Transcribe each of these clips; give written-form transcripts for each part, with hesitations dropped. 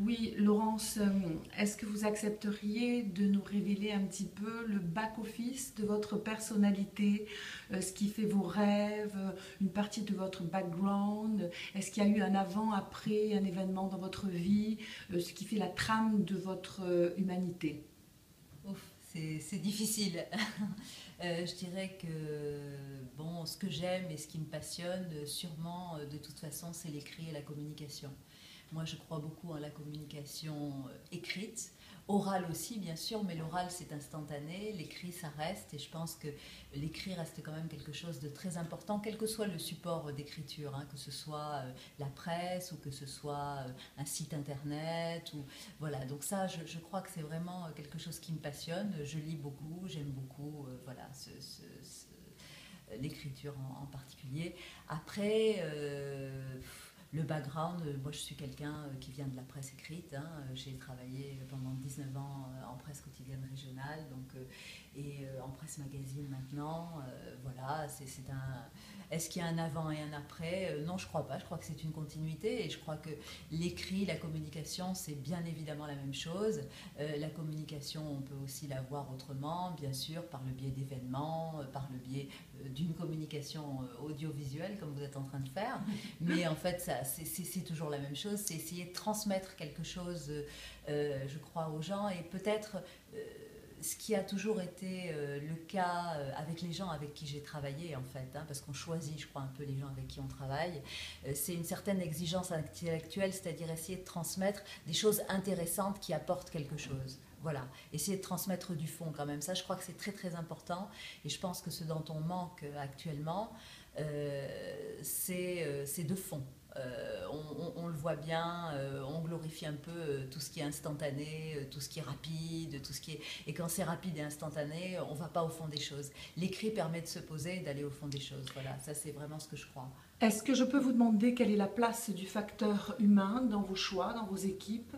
Oui, Laurence, est-ce que vous accepteriez de nous révéler un petit peu le back-office de votre personnalité, ce qui fait vos rêves, une partie de votre background? Est-ce qu'il y a eu un avant-après, un événement dans votre vie, ce qui fait la trame de votre humanité? Ouf, c'est difficile. Je dirais que bon, ce que j'aime et ce qui me passionne, sûrement, de toute façon, c'est l'écrit et la communication. Moi, je crois beaucoup en la communication écrite, orale aussi, bien sûr, mais l'oral, c'est instantané, l'écrit, ça reste, et je pense que l'écrit reste quand même quelque chose de très important, quel que soit le support d'écriture, hein, que ce soit la presse ou que ce soit un site internet, ou voilà. Donc ça, je crois que c'est vraiment quelque chose qui me passionne. Je lis beaucoup, j'aime beaucoup, voilà, l'écriture en particulier. Après, le background, moi je suis quelqu'un qui vient de la presse écrite, hein. J'ai travaillé pendant 19 ans en presse quotidienne régionale, et en presse magazine maintenant. Voilà, c'est un. Est-ce qu'il y a un avant et un après? Non, je crois pas. Je crois que c'est une continuité, et je crois que l'écrit, la communication, c'est bien évidemment la même chose. La communication, on peut aussi la voir autrement, bien sûr, par le biais d'événements, par le biais d'une communication audiovisuelle, comme vous êtes en train de faire. Mais en fait, c'est toujours la même chose. C'est essayer de transmettre quelque chose, je crois, aux gens, et peut-être ce qui a toujours été le cas avec les gens avec qui j'ai travaillé, en fait, hein, parce qu'on choisit, je crois, un peu les gens avec qui on travaille. C'est une certaine exigence intellectuelle, c'est-à-dire essayer de transmettre des choses intéressantes qui apportent quelque chose. Voilà, essayer de transmettre du fond quand même. Ça, je crois que c'est très très important, et je pense que ce dont on manque actuellement, c'est de fond. On le voit bien, on glorifie un peu tout ce qui est instantané, tout ce qui est rapide, tout ce qui est. Et quand c'est rapide et instantané, on ne va pas au fond des choses. L'écrit permet de se poser et d'aller au fond des choses. Voilà, ça c'est vraiment ce que je crois. Est-ce que je peux vous demander quelle est la place du facteur humain dans vos choix, dans vos équipes?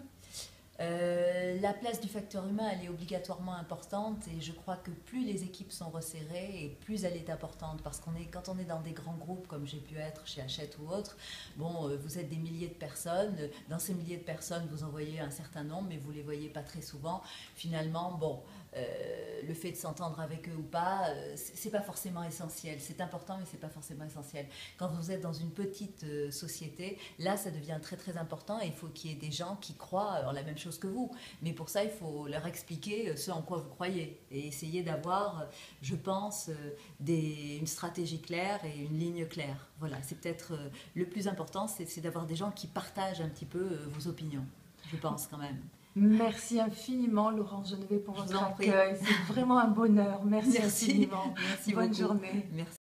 La place du facteur humain, elle est obligatoirement importante, et je crois que plus les équipes sont resserrées, et plus elle est importante, parce quand on est dans des grands groupes comme j'ai pu être chez Hachette ou autre, bon, vous êtes des milliers de personnes, dans ces milliers de personnes vous en voyez un certain nombre, mais vous les voyez pas très souvent. Finalement, bon, le fait de s'entendre avec eux ou pas, c'est pas forcément essentiel. C'est important, mais c'est pas forcément essentiel. Quand vous êtes dans une petite société, là, ça devient très très important, et il faut qu'il y ait des gens qui croient en la même chose que vous. Mais pour ça, il faut leur expliquer ce en quoi vous croyez, et essayer d'avoir, je pense, une stratégie claire et une ligne claire. Voilà, c'est peut-être le plus important, c'est d'avoir des gens qui partagent un petit peu vos opinions, je pense quand même. Merci infiniment, Laurence Genevet, pour Je vous votre en prie. accueil. C'est vraiment un bonheur. Merci Merci, infiniment. merci Bonne beaucoup. journée. Merci.